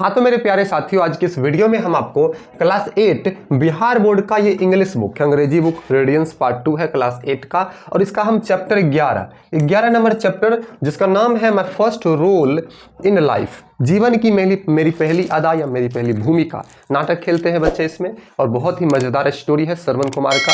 हाँ तो मेरे प्यारे साथियों, आज के इस वीडियो में हम आपको क्लास 8 बिहार बोर्ड का ये इंग्लिश बुक, अंग्रेजी बुक रेडियंस पार्ट 2 है क्लास 8 का, और इसका हम चैप्टर 11 नंबर चैप्टर जिसका नाम है my first role in life, जीवन की मेरी पहली अदा या मेरी पहली भूमिका, नाटक खेलते हैं बच्चे इसमें। और बहुत ही मजेदार स्टोरी है श्रवण कुमार का,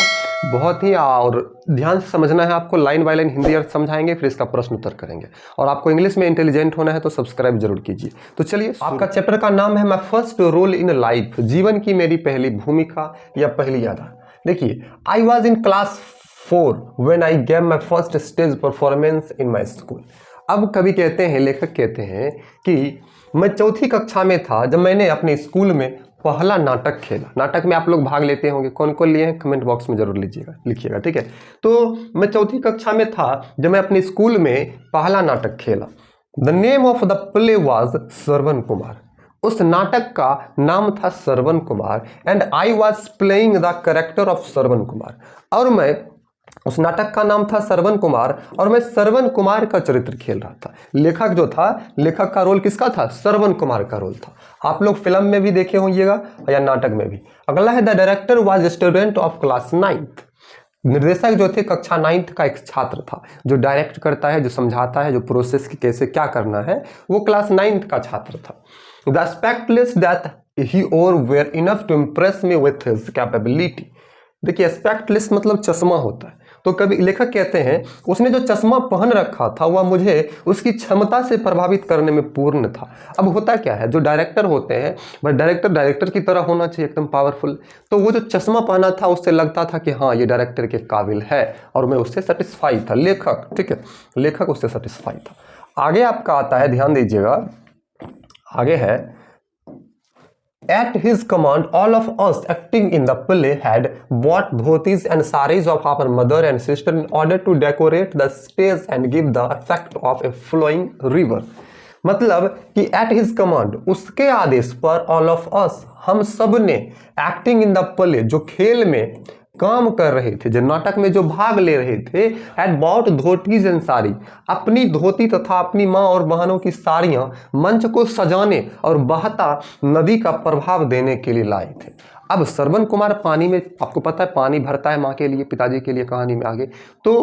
बहुत ही, और ध्यान से समझना है आपको, लाइन बाय लाइन हिंदी अर्थ समझाएंगे, फिर इसका प्रश्न उत्तर करेंगे। और आपको इंग्लिश में इंटेलिजेंट होना है तो सब्सक्राइब जरूर कीजिए। तो चलिए, आपका चैप्टर का नाम है my first role in life, जीवन की मेरी पहली भूमिका या पहली अदा। देखिए, I was in class 4 when I gave my first stage performance in my school. अब कवि कहते हैं, लेखक कहते हैं कि मैं चौथी कक्षा में था जब मैंने अपने स्कूल में पहला नाटक खेला। नाटक में आप लोग भाग लेते होंगे, कौन कौन लिए हैं कमेंट बॉक्स में जरूर लिखिएगा, ठीक है। तो मैं चौथी कक्षा में था जब मैं अपने स्कूल में पहला नाटक खेला। The name of the play was Shravan Kumar. उस नाटक का नाम था Shravan Kumar, and I was playing the character of Shravan Kumar. और मैं, उस नाटक का नाम था श्रवण कुमार और मैं श्रवण कुमार का चरित्र खेल रहा था। लेखक जो था, लेखक का रोल किसका था? श्रवण कुमार का रोल था। आप लोग फिल्म में भी देखे होंगे या नाटक में भी। अगला है the director was student of class 9th। निर्देशक जो थे कक्षा 9th का एक छात्र था, जो डायरेक्ट करता है, जो समझाता है, जो प्रोसेस की कैसे क्या करना है, वो क्लास 9th का छात्र था। द स्पेक्टलेस दैट ही और were enough to impress me with his capability. देखिए, स्पेक्टलेस मतलब चश्मा होता है। तो कभी लेखक कहते हैं उसने जो चश्मा पहन रखा था वह मुझे उसकी क्षमता से प्रभावित करने में पूर्ण था। अब होता क्या है, जो डायरेक्टर होते हैं वह डायरेक्टर की तरह होना चाहिए, एकदम पावरफुल। तो वो जो चश्मा पहना था उससे लगता था कि हाँ ये डायरेक्टर के काबिल है, और मैं उससे सेटिस्फाई था। लेखक, ठीक है, लेखक उससे सेटिस्फाई था। आगे आपका आता है, ध्यान दीजिएगा, आगे है, At his command, all of us acting in the play had bought dhotis and saris of our mother and sister in order to decorate the stage and give the effect of a flowing river. मतलब कि at his command, उसके आदेश पर, all of us, हम सब ने, acting in the play, जो खेल में काम कर रहे थे, जो नाटक में जो भाग ले रहे थे, at bought dhotis and sari, अपनी धोती तथा अपनी माँ और बहनों की साड़ियाँ मंच को सजाने और बहता नदी का प्रभाव देने के लिए लाए थे। अब श्रवण कुमार पानी में, आपको पता है पानी भरता है माँ के लिए, पिताजी के लिए, कहानी में आगे। तो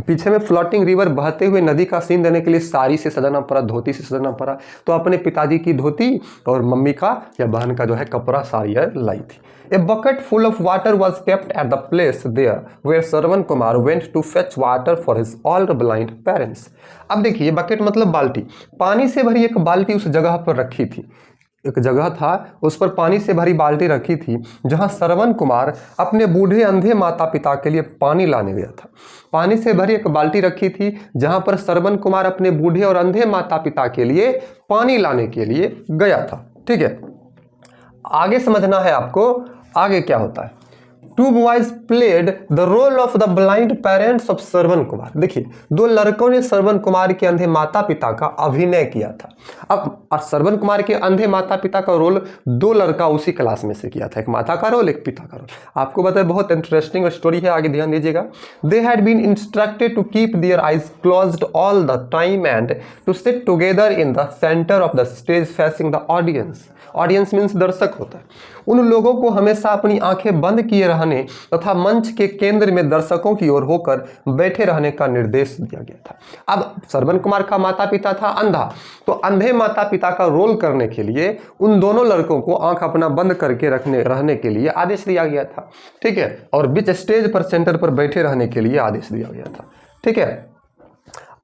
पीछे में फ्लोटिंग रिवर, बहते हुए नदी का सीन देने के लिए साड़ी से सजाना पड़ा, धोती से सजाना पड़ा। तो अपने पिताजी की धोती और मम्मी का या बहन का जो है कपड़ा, साड़ी लाई थी। A bucket full of water was kept at the place there where Shravan Kumar went to fetch water for his all blind parents. अब देखिए, बकेट मतलब बाल्टी, पानी से भरी एक बाल्टी उस जगह पर रखी थी। एक जगह था, उस पर पानी से भरी बाल्टी रखी थी जहां श्रवण कुमार अपने बूढ़े अंधे माता पिता के लिए पानी लाने गया था। पानी से भरी एक बाल्टी रखी थी जहां पर श्रवण कुमार अपने बूढ़े और अंधे माता पिता के लिए पानी लाने के लिए गया था, ठीक है। आगे समझना है आपको, आगे क्या होता है। Two boys played the role of the blind parents of Shravan Kumar. देखिए, दो लड़कों ने श्रवण कुमार के अंधे माता पिता का अभिनय किया था। अब श्रवण कुमार के अंधे माता पिता का रोल दो लड़का उसी क्लास में से किया था, एक माता का रोल, एक पिता का रोल। आपको बताए, बहुत इंटरेस्टिंग स्टोरी है, आगे ध्यान दीजिएगा। They had been instructed to keep their eyes closed all the time and to sit together in the center of the stage facing the audience. Audience means दर्शक होता है। उन लोगों को हमेशा अपनी आंखें बंद किए रहने तथा मंच के केंद्र में दर्शकों की ओर होकर बैठे रहने का निर्देश दिया गया था। अब श्रवण कुमार का माता पिता था अंधा, तो अंधे माता पिता का रोल करने के लिए उन दोनों लड़कों को आंख अपना बंद करके रहने के लिए आदेश दिया गया था, ठीक है। और बीच स्टेज पर, सेंटर पर बैठे रहने के लिए आदेश दिया गया था, ठीक है।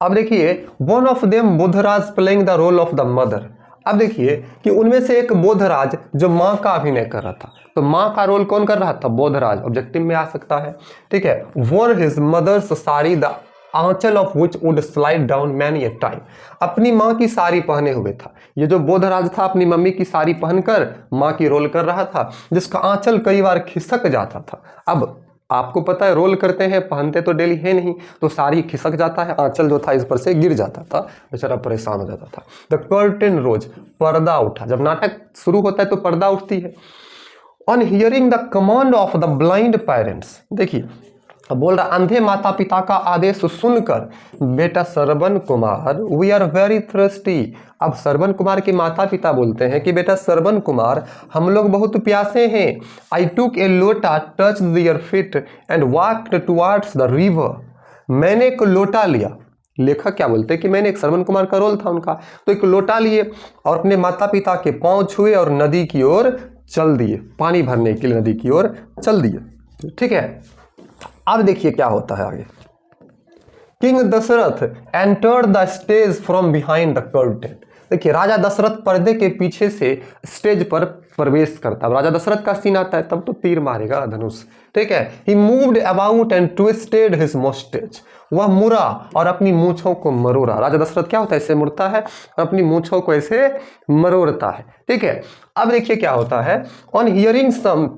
अब देखिए, one of them Bodhraj playing the role of the mother. अब देखिए कि उनमें से एक बोधराज जो माँ का अभिनय कर रहा था, तो माँ का रोल कौन कर रहा था? बोधराज। ऑब्जेक्टिव में आ सकता है, ठीक है। Wore his mother's sari the anchal of which would slide down many a time. अपनी माँ की साड़ी पहने हुए था। ये जो बोधराज था अपनी मम्मी की साड़ी पहनकर माँ की रोल कर रहा था, जिसका आंचल कई बार खिसक जाता था। अब आपको पता है, रोल करते हैं, पहनते तो डेली है नहीं, तो साड़ी खिसक जाता है, आंचल जो था इस पर से गिर जाता था, बेचारा परेशान हो जाता था। द कर्टेन रोज, पर्दा उठा। जब नाटक शुरू होता है तो पर्दा उठती है। On hearing the command of the blind parents. देखिए, अब बोल रहा अंधे माता पिता का आदेश सुनकर बेटा Shravan Kumar we are very thirsty. अब श्रवण कुमार के माता पिता बोलते हैं कि बेटा श्रवण कुमार हम लोग बहुत प्यासे हैं। आई टुक ए लोटा touch their feet and walked towards the river. मैंने एक लोटा लिया, लेखक क्या बोलते हैं कि मैंने एक श्रवण कुमार का रोल था उनका, तो एक लोटा लिए और अपने माता पिता के पांव छुए और नदी की ओर चल दिए, पानी भरने के लिए नदी की ओर चल दिए। ठीक है, अब देखिए क्या होता है आगे। King Dashrath entered the stage from behind the curtain. देखिए राजा दशरथ पर्दे के पीछे से स्टेज पर प्रवेश करता है। राजा दशरथ का सीन आता है तब तो तीर मारेगा धनुष। ठीक है, he moved about and twisted his moustache. वह मुड़ा और अपनी मूंछों को मरोड़ा। राजा दशरथ क्या होता है, ऐसे मुड़ता है और अपनी मूंछों को ऐसे मरोड़ता है। ठीक है, अब देखिए क्या होता है। On hearing some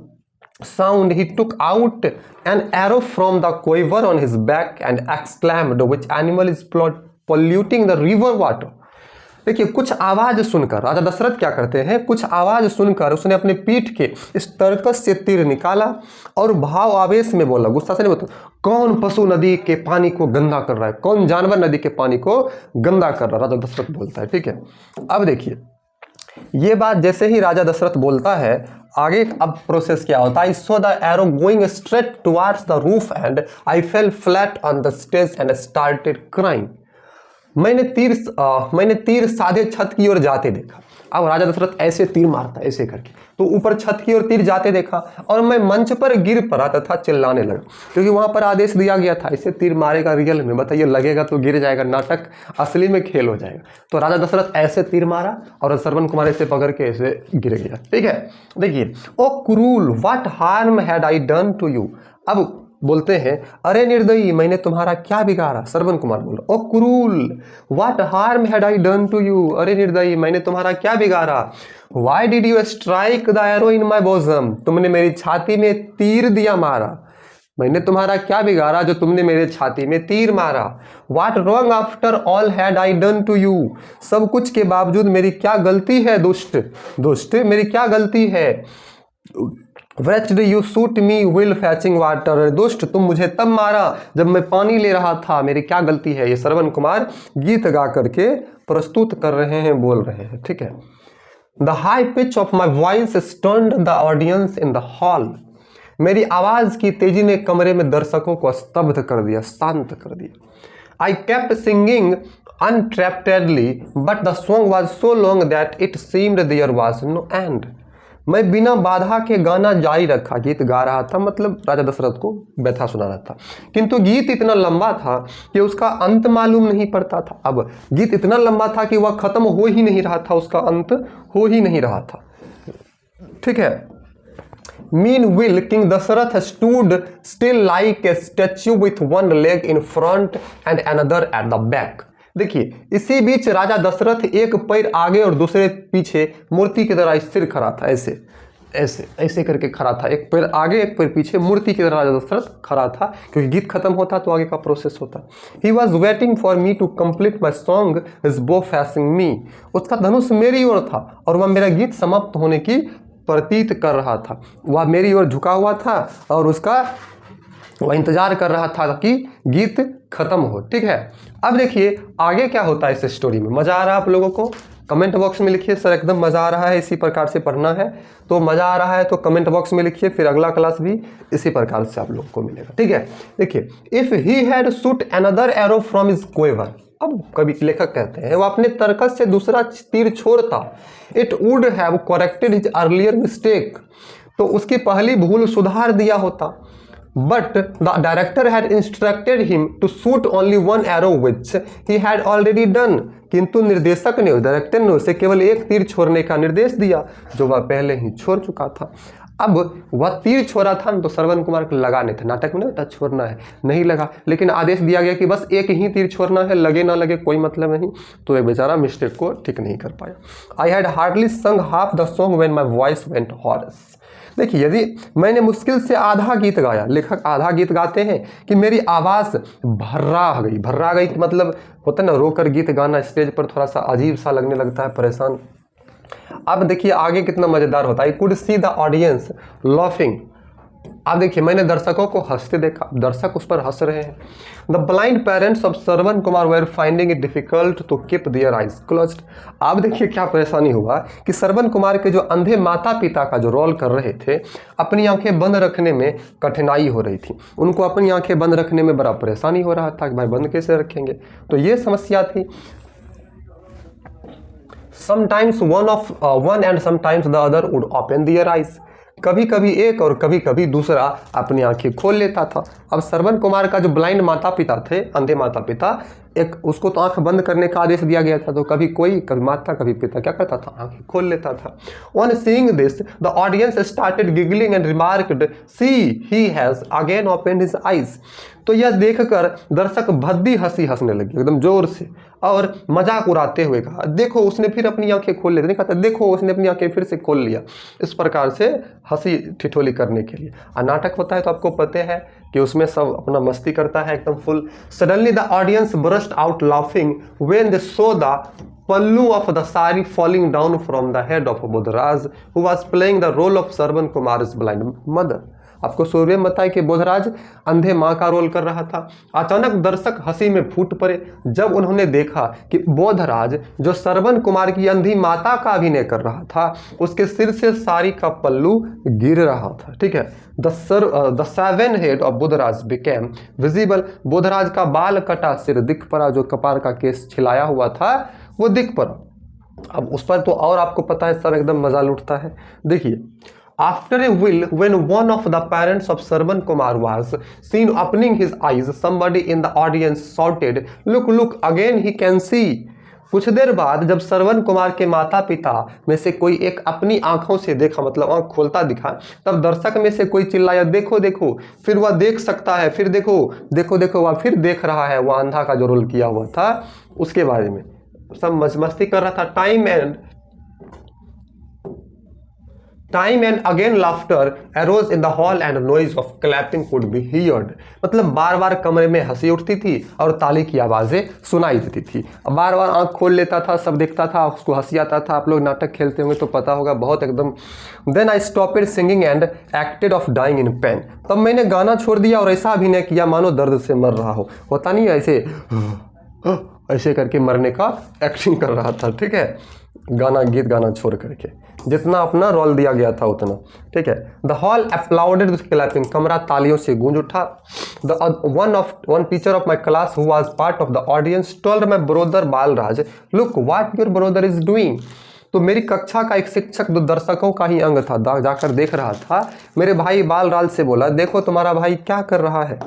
sound he took out an arrow from the quiver on his back and exclaimed which animal is polluting the river water। देखिए कुछ आवाज सुनकर राजा दशरथ क्या करते हैं, कुछ आवाज सुनकर उसने अपने पीठ के इस तरकस से तीर निकाला और भाव आवेश में बोला, गुस्सा से नहीं बोलता, कौन पशु नदी के पानी को गंदा कर रहा है, कौन जानवर नदी के पानी को गंदा कर रहा है, राजा दशरथ बोलता है। ठीक है, अब देखिए ये बात जैसे ही राजा दशरथ बोलता है आगे अब प्रोसेस क्या होता है। I saw the arrow going straight towards the roof and I fail flat on the stage and started crying. मैंने तीर साधे छत की ओर जाते देखा। अब राजा दशरथ ऐसे तीर मारता है ऐसे करके, तो ऊपर छत की ओर तीर जाते देखा और मैं मंच पर गिर पड़ा तथा चिल्लाने लगा, क्योंकि वहां पर आदेश दिया गया था ऐसे तीर मारेगा रियल में, बताइए लगेगा तो गिर जाएगा, नाटक असली में खेल हो जाएगा। तो राजा दशरथ ऐसे तीर मारा और श्रवण कुमार ऐसे पकड़ के ऐसे गिर गया। ठीक है, देखिए O cruel what harm had I done to you. अब बोलते हैं अरे निर्दयी मैंने तुम्हारा क्या बिगाड़ा। श्रवण कुमार बोल रहा, O cruel what harm had I done to you. अरे निर्दयी मैंने तुम्हारा क्या बिगाड़ा। Why did you strike the arrow in my bosom. तुमने मेरी छाती में तीर दिया मारा। मैंने तुम्हारा क्या बिगाड़ा जो तुमने मेरे छाती में तीर मारा। What wrong after all had I done to you. सब कुछ के बावजूद मेरी क्या गलती है दुष्ट, दुष्ट मेरी क्या गलती है। Wretch did you shoot me while fetching water। दुष्ट तुम मुझे तब मारा जब मैं पानी ले रहा था, मेरी क्या गलती है। ये श्रवण कुमार गीत गा करके प्रस्तुत कर रहे हैं, बोल रहे हैं। ठीक है, the high pitch of my voice stunned the audience in the hall. मेरी आवाज की तेजी ने कमरे में दर्शकों को स्तब्ध कर दिया, शांत कर दिया। I kept singing uninterruptedly but the song was so long that it seemed there was no end. मैं बिना बाधा के गाना जारी रखा, गीत गा रहा था, मतलब राजा दशरथ को व्यथा सुना रहा था, किंतु गीत इतना लंबा था कि उसका अंत मालूम नहीं पड़ता था। अब गीत इतना लंबा था कि वह खत्म हो ही नहीं रहा था, उसका अंत हो ही नहीं रहा था। ठीक है, Meanwhile, King Dasarath stood still like a statue with one leg in front and another at the back। देखिए इसी बीच राजा दशरथ एक पैर आगे और दूसरे पीछे मूर्ति की तरह स्थिर खड़ा था, ऐसे ऐसे ऐसे करके खड़ा था, एक पैर आगे एक पैर पीछे मूर्ति की तरह राजा दशरथ खड़ा था, क्योंकि गीत खत्म होता तो आगे का प्रोसेस होता। He was waiting for me to complete my song his bow facing me. उसका धनुष मेरी ओर था और वह मेरा गीत समाप्त होने की प्रतीत कर रहा था। वह मेरी ओर झुका हुआ था और उसका वह इंतजार कर रहा था कि गीत खत्म हो। ठीक है, अब देखिए आगे क्या होता है इस स्टोरी में। मजा आ रहा है आप लोगों को? कमेंट बॉक्स में लिखिए सर एकदम मजा आ रहा है, इसी प्रकार से पढ़ना है। तो मजा आ रहा है तो कमेंट बॉक्स में लिखिए, फिर अगला क्लास भी इसी प्रकार से आप लोगों को मिलेगा। ठीक है, देखिए if he had shoot another arrow from his quiver. अब कभी लेखक कहते हैं वो अपने तरकस से दूसरा तीर छोड़ता, it would have corrected his earlier mistake. तो उसकी पहली भूल सुधार दिया होता। But the director had instructed him to shoot only one arrow which he had already done। किंतु निर्देशक ने, डायरेक्टर ने उसे केवल एक तीर छोड़ने का निर्देश दिया जो वह पहले ही छोड़ चुका था। अब वह तीर छोड़ा था तो श्रवण कुमार को लगा नहीं था, नाटक में नहीं होता छोड़ना है, नहीं लगा, लेकिन आदेश दिया गया कि बस एक ही तीर छोड़ना है, लगे ना लगे कोई मतलब नहीं। तो एक बेचारा मिस्टेक को ठीक नहीं कर पाया। आई हैड हार्डली संग half the song when my voice went horse. देखिए यदि मैंने मुश्किल से आधा गीत गाया, लेखक आधा गीत गाते हैं कि मेरी आवाज़ भर्रा गई। भर्रा गई कि मतलब होता है ना, रोकर गीत गाना स्टेज पर थोड़ा सा अजीब सा लगने लगता है, परेशान। अब देखिए आगे कितना मज़ेदार होता है। I could see the audience laughing आप देखिए मैंने दर्शकों को हंसते देखा, दर्शक उस पर हंस रहे हैं। The blind parents of Shravan Kumar were finding it difficult to keep their eyes closed. आप देखिए क्या परेशानी हुआ कि श्रवण कुमार के जो अंधे माता पिता का जो रोल कर रहे थे, अपनी आंखें बंद रखने में कठिनाई हो रही थी। उनको अपनी आंखें बंद रखने में बड़ा परेशानी हो रहा था कि भाई बंद कैसे रखेंगे, तो ये समस्या थी। Sometimes one and sometimes the other would open their eyes. कभी कभी एक और कभी कभी दूसरा अपनी आंखें खोल लेता था। अब श्रवण कुमार का जो ब्लाइंड माता पिता थे, अंधे माता पिता, एक उसको तो आंख बंद करने का आदेश दिया गया था, तो कभी कोई, कभी माता कभी पिता क्या करता था, आंखें खोल लेता था। On seeing this the audience started giggling and remarked, see he has again opened his eyes. तो यह देखकर दर्शक भद्दी हंसी हंसने लगे एकदम जोर से और मजाक उड़ाते हुए कहा, देखो उसने फिर अपनी आंखें खोल ली। नहीं कहता देखो उसने अपनी आंखें फिर से खोल लिया, इस प्रकार से हंसी ठिठोली करने के लिए। नाटक होता है तो आपको पता है कि उसमें सब अपना मस्ती करता है एकदम full. Suddenly the audience burst out laughing when they saw the pallu of the sari falling down from the head of Bodhraj who was playing the role of Shravan Kumar's blind mother। आपको सूर्य में बताया कि बोधराज अंधे माँ का रोल कर रहा था। अचानक दर्शक हंसी में फूट पड़े जब उन्होंने देखा कि बोधराज जो श्रवण कुमार की अंधी माता का अभिनय कर रहा था, उसके सिर से साड़ी का पल्लू गिर रहा था। ठीक है, the seven head of Bodhraj became visible. Bodhraj का बाल कटा सिर दिख पड़ा, जो कपार का केस छिलाया हुआ था वो दिख पड़ा। अब उस पर तो और आपको पता है सर एकदम मजा लुटता है। देखिए, after a while when one of the parents of Shravan Kumar was seen opening his eyes, somebody in the audience shouted, look look again he can see। कुछ देर बाद जब श्रवण कुमार के माता पिता में से कोई एक अपनी आंखों से देखा, मतलब आंख खोलता दिखा, तब दर्शक में से कोई चिल्लाया, देखो देखो फिर वह देख सकता है, फिर देखो देखो देखो वह फिर देख रहा है, वह अंधा का जो रोल किया हुआ था उसके बारे में सब मस्ती कर रहा था। Time and again laughter arose in the hall and noise of clapping could be heard. मतलब बार बार कमरे में हंसी उठती थी और ताली की आवाजें सुनाई देती थी। बार बार आंख खोल लेता था, सब देखता था, उसको हंसी आता था। आप लोग नाटक खेलते होंगे तो पता होगा, बहुत एकदम। Then I stopped singing and acted of dying in pain. तब मैंने गाना छोड़ दिया और ऐसा अभिनय किया मानो दर्द से मर रहा हो। होता नहीं ऐसे ऐसे करके मरने का एक्टिंग कर रहा था। ठीक है, गाना गीत गाना छोड़ करके जितना अपना रोल दिया गया था उतना। ठीक है, द हॉल अप्लाउडेड विथ क्लैपिंग। कमरा तालियों से गूंज उठा। One teacher of my class who was part of the audience told my brother Balraj, look what your brother is doing. तो मेरी कक्षा का एक शिक्षक जो दर्शकों का ही अंग था, जाकर देख रहा था, मेरे भाई बालराज से बोला, देखो तुम्हारा भाई क्या कर रहा है।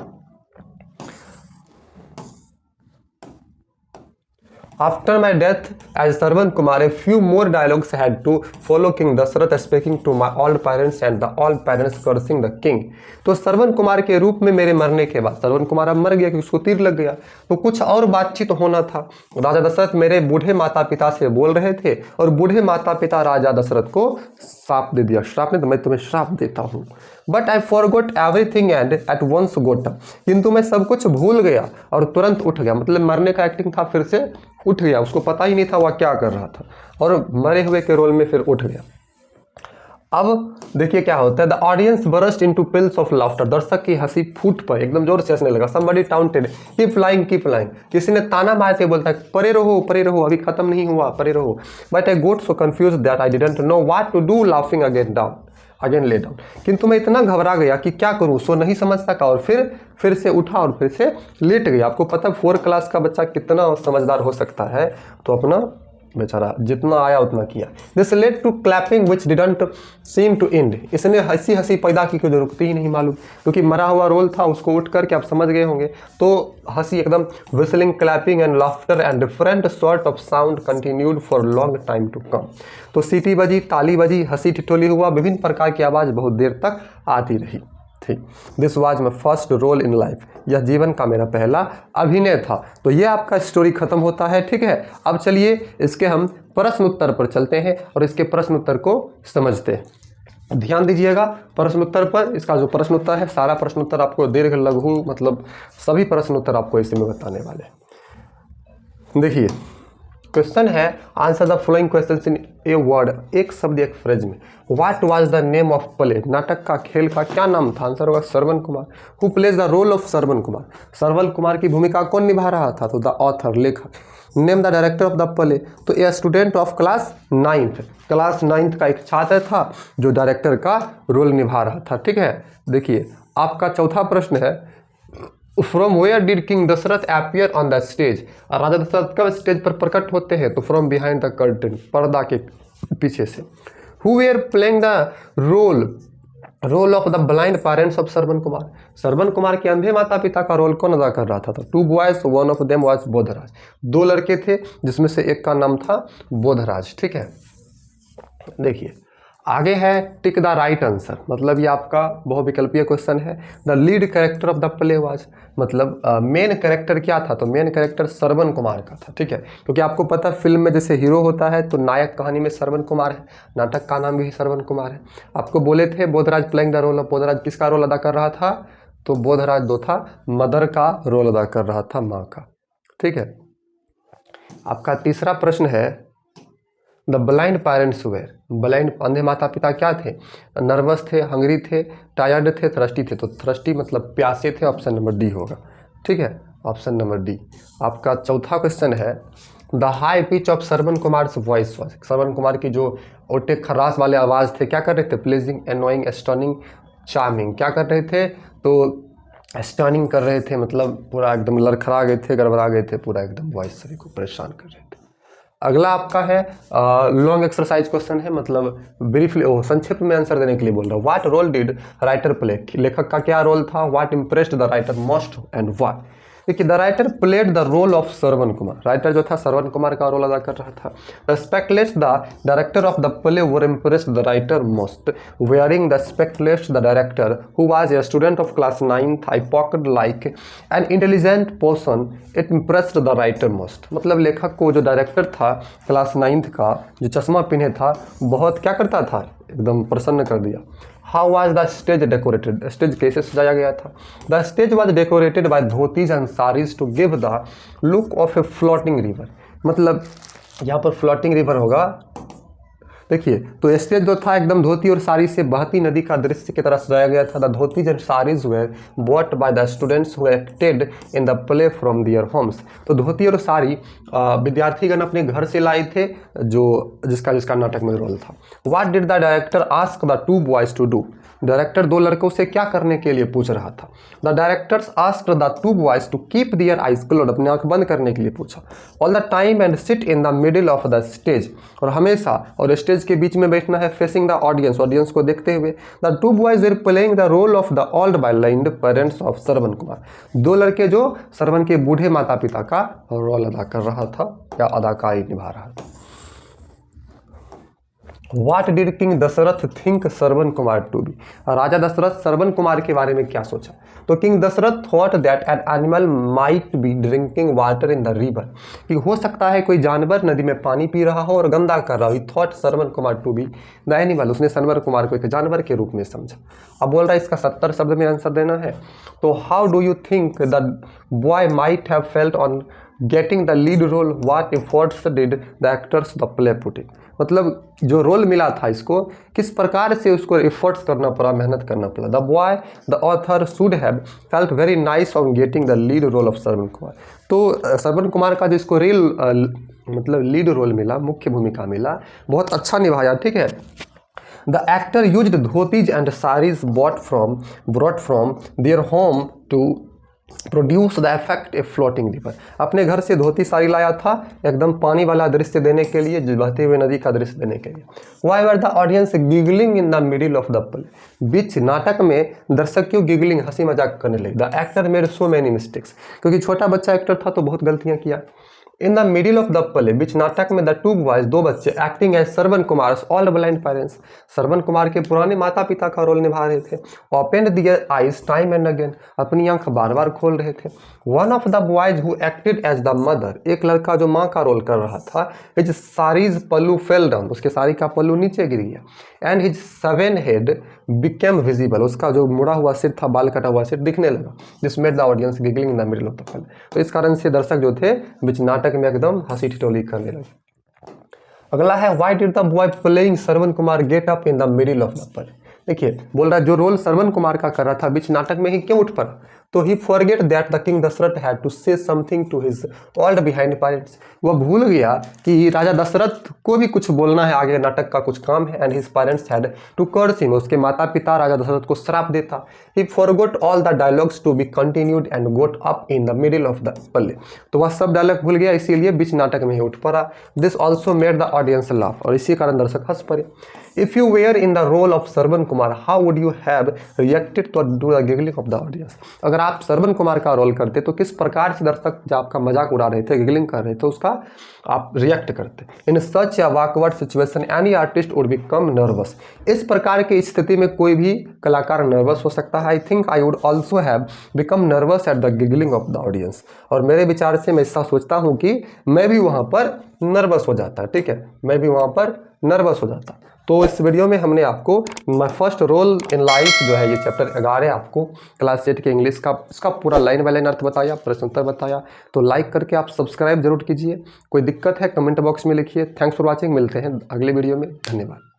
After my death as Shravan Kumar, a few more dialogues had to follow King Dashrath speaking to my old parents and the old parents cursing the king। तो श्रवण कुमार के रूप में मेरे मरने के बाद, श्रवण कुमार अब मर गया क्योंकि उसको तीर लग गया, तो कुछ और बातचीत होना था। राजा दशरथ मेरे बूढ़े माता पिता से बोल रहे थे और बूढ़े माता पिता राजा दशरथ को श्राप दे दिया। श्राप नहीं तो मैं तुम्हें श्राप देता हूँ। But I forgot everything and at once got up. किंतु मैं सब कुछ भूल गया और तुरंत उठ गया। मतलब मरने का एक्टिंग था, फिर से उठ गया, उसको पता ही नहीं था वह क्या कर रहा था और मरे हुए के रोल में फिर उठ गया। अब देखिए क्या होता है, the audience burst into pills of laughter. दर्शक की हंसी फूट पर एकदम जोर से हंसने लगा। Somebody taunted, keep flying keep flying. किसी ने ताना मारते बोलता है, परे रहो अभी खत्म नहीं हुआ, परे रहो। But I got so confuse that I didn't know what to do, laughing again lay down. किंतु मैं इतना घबरा गया कि क्या करूं, सो नहीं समझ सका और फिर से उठा और फिर से लेट गया। आपको पता 4 क्लास का बच्चा कितना समझदार हो सकता है, तो अपना बेचारा जितना आया उतना किया। This led to clapping which didn't seem to end. इसने हंसी पैदा की, जो रुकती ही नहीं मालूम, क्योंकि मरा हुआ रोल था, उसको उठ करके आप समझ गए होंगे। तो हंसी एकदम whistling clapping and laughter and different sort of sound continued for long time to come. तो सीटी बजी, ताली बजी, हंसी ठिठोली हुआ, विभिन्न प्रकार की आवाज़ बहुत देर तक आती रही थी। This was my first role in life. यह जीवन का मेरा पहला अभिनय था। तो ये आपका स्टोरी खत्म होता है। ठीक है, अब चलिए इसके हम प्रश्न उत्तर पर चलते हैं और इसके प्रश्न उत्तर को समझते हैं। ध्यान दीजिएगा प्रश्न उत्तर पर। इसका जो प्रश्न उत्तर है, सारा प्रश्न उत्तर आपको दीर्घ लघु मतलब सभी प्रश्न उत्तर आपको इसी में बताने वाले हैं। देखिए क्वेश्चन है answer the following questions in a word, एक शब्द एक फ्रेज में। What was the name of play, नाटक का खेल का क्या नाम था? आंसर होगा Shravan Kumar. Who plays the role of Shravan Kumar, Shravan Kumar की भूमिका कौन निभा रहा था? तो द ऑथर, लेखक। Name the director of the play, तो a student of class 9th, class 9th का एक छात्र था जो डायरेक्टर का रोल निभा रहा था। ठीक है, देखिए आपका चौथा प्रश्न है from where did king Dasharath appear on the stage, राजा दशरथ कब स्टेज पर प्रकट होते हैं? तो फ्रॉम बिहाइंड द कर्टन, पर्दा के पीछे से। Who were playing the role of the blind parents of Shravan Kumar, Shravan Kumar के अंधे माता पिता का रोल कौन अदा कर रहा था? तो 2 boys, one of them was Bodhraj, 2 लड़के थे जिसमें से एक का नाम था बोधराज। ठीक है, देखिए आगे है टिक द राइट आंसर, मतलब ये आपका बहुविकल्पीय क्वेश्चन है। The lead character of the play was, मतलब मेन कैरेक्टर क्या था? तो मेन कैरेक्टर श्रवण कुमार का था। ठीक है, क्योंकि आपको पता है फिल्म में जैसे हीरो होता है तो नायक कहानी में श्रवण कुमार है, नाटक का नाम भी श्रवण कुमार है। आपको बोले थे Bodhraj playing the role of, Bodhraj किसका रोल अदा कर रहा था? तो बोधराज दो था, मदर का रोल अदा कर रहा था, माँ का। ठीक है, आपका तीसरा प्रश्न है the blind parents were, blind अंधे माता पिता क्या थे? नर्वस थे, हंग्री थे, टायर्ड थे, थ्रस्टी थे। तो थ्रस्टी मतलब प्यासे थे, ऑप्शन नंबर डी होगा। ठीक है, ऑप्शन नंबर डी। आपका चौथा क्वेश्चन है the high pitch of Shravan Kumar voice was, Shravan Kumar की जो ओटे खरास वाले आवाज़ थे क्या कर रहे थे? प्लेजिंग, एनोइंग, स्टनिंग, चार्मिंग, क्या कर रहे थे? तो स्टनिंग कर रहे थे, मतलब पूरा एकदम लड़खड़ा गए थे, गड़बड़ा गए थे, पूरा एकदम वॉइस सभी को परेशान कर रहे थे। अगला आपका है लॉन्ग एक्सरसाइज क्वेश्चन है, मतलब ब्रीफली संक्षिप्त में आंसर देने के लिए बोल रहा हूँ। What role did writer play, लेखक का क्या रोल था? What impressed the writer most and why. देखिए the writer played the role of Shravan Kumar, writer जो था श्रवण कुमार का रोल अदा कर रहा था। The spectacles the director of the play were impressed the writer most, wearing the spectacles the director who was a student of class 9th I pocket like an intelligent person, it impressed the writer most. मतलब लेखक को जो director था class 9th का, जो चश्मा पहने था, बहुत क्या करता था? एकदम प्रसन्न कर दिया। How was the stage decorated, stage कैसे सजाया गया था? The stage was decorated by dhotis and saris to give the look of a floating river, मतलब यहाँ पर फ्लोटिंग रिवर होगा। देखिए तो स्टेज जो था एकदम धोती और साड़ी से बहती नदी का दृश्य की तरह सजाया गया था। The dhotis and saris were bought by the students who acted in the play from their homes, तो धोती और साड़ी विद्यार्थीगण अपने घर से लाए थे, जो जिसका नाटक में रोल था। What did the director ask the 2 boys to do, director 2 लड़कों से क्या करने के लिए पूछ रहा था? The directors asked the 2 boys to keep their eyes closed, अपने आंख बंद करने के लिए पूछा। All the time and sit in the middle of the stage, और हमेशा और स्टेज के बीच में बैठना है, फेसिंग द ऑडियंस, ऑडियंस को देखते हुए। The 2 boys were playing the role of the old blind parents of Shravan Kumar, 2 लड़के जो श्रवण के बूढ़े माता पिता का रोल अदा कर रहा था या अदाकारी निभा रहा था। What did King Dasharath think Shravan Kumar to be, राजा दशरथ श्रवण कुमार के बारे में क्या सोचा? तो king Dasharath thought that an animal might be drinking water in the river, कि हो सकता है कोई जानवर नदी में पानी पी रहा हो और गंदा कर रहा हो। Thought Shravan Kumar to be the animal, उसने श्रवण कुमार को एक जानवर के रूप में समझा। अब बोल रहा है इसका 70 शब्द में आंसर देना है। तो how do you think the boy might have felt on getting the lead role, what efforts did the actors the play put in, मतलब जो रोल मिला था इसको किस प्रकार से उसको एफर्ट्स करना पड़ा, मेहनत करना पड़ा। The boy the author should have felt very nice on getting the lead role of Shravan Kumar, तो श्रवण कुमार का जिसको मतलब लीड रोल मिला, मुख्य भूमिका मिला, बहुत अच्छा निभाया। ठीक है, the actor used dhotis and saris brought from their home to produce the effect a floating river, अपने घर से धोती साड़ी लाया था एकदम पानी वाला दृश्य देने के लिए, बहते हुए नदी का दृश्य देने के लिए। Why were the audience giggling in the middle of the play, बीच नाटक में दर्शक क्यों गिगलिंग, हंसी मजाक करने लगे। The actor made so many mistakes, क्योंकि छोटा बच्चा एक्टर था तो बहुत गलतियां किया। In the middle of the play, बीच नाटक में द 2 बॉयज, 2 बच्चे acting as Shravan Kumar all blind parents, Shravan Kumar के पुराने माता पिता का रोल निभा रहे थे। Open their eyes time and again, अपनी आंख बार बार खोल रहे थे। One of the boys who acted as the mother, एक लड़का जो माँ का रोल कर रहा था, his saris pallu fell down, उसके साड़ी का पल्लू नीचे गिर गया। And his 7 head became visible, उसका जो मुड़ा हुआ सिर था, बाल कटा हुआ सिर दिखने लगा। This made the audience giggling in the middle of the play. तो इस कारण से दर्शक जो थे बीच नाटक में एकदम हंसी ठिठोली करने लगे। अगला है why did the boy playing Shravan Kumar get up in the middle of the play. देखिए बोल रहा है जो रोल श्रवण कुमार का कर रहा था बीच नाटक में ही क्यों उठ पड़ा, तो he forget that the king Dasharath had to say something to his old behind pirates. वह भूल गया कि राजा दशरथ को भी कुछ बोलना है, आगे नाटक का कुछ काम है। And his parents had to curse him, उसके माता पिता राजा दशरथ को श्राप देता। He forgot all the dialogues to be continued and got up in the middle of the play. तो वह सब डायलॉग भूल गया, इसीलिए बीच नाटक में ही उठ पड़ा। This also made the audience laugh, और इसी कारण दर्शक हंस पड़े। If you were in the role of Shravan Kumar how would you have reacted to the giggling of the audience. अगर आप श्रवण कुमार का रोल करते तो किस प्रकार से दर्शक जो आपका मजाक उड़ा रहे थे, गिगलिंग कर रहे थे, उसका आप रिएक्ट करते। इन सच अ awkward situation any artist would become nervous. इस प्रकार की स्थिति में कोई भी कलाकार नर्वस हो सकता है। I think I would also have become nervous at the giggling of the audience. और मेरे विचार से मैं ऐसा सोचता हूँ कि मैं भी वहाँ पर नर्वस हो जाता। ठीक है, मैं भी वहाँ पर नर्वस हो जाता। तो इस वीडियो में हमने आपको my first role in life जो है ये चैप्टर 11 आपको क्लास 8 के इंग्लिश का इसका पूरा लाइन बाय लाइन अर्थ बताया, प्रश्न उत्तर बताया। तो लाइक करके आप सब्सक्राइब जरूर कीजिए। कोई दिक्कत है कमेंट बॉक्स में लिखिए। थैंक्स फॉर वॉचिंग, मिलते हैं अगले वीडियो में। धन्यवाद।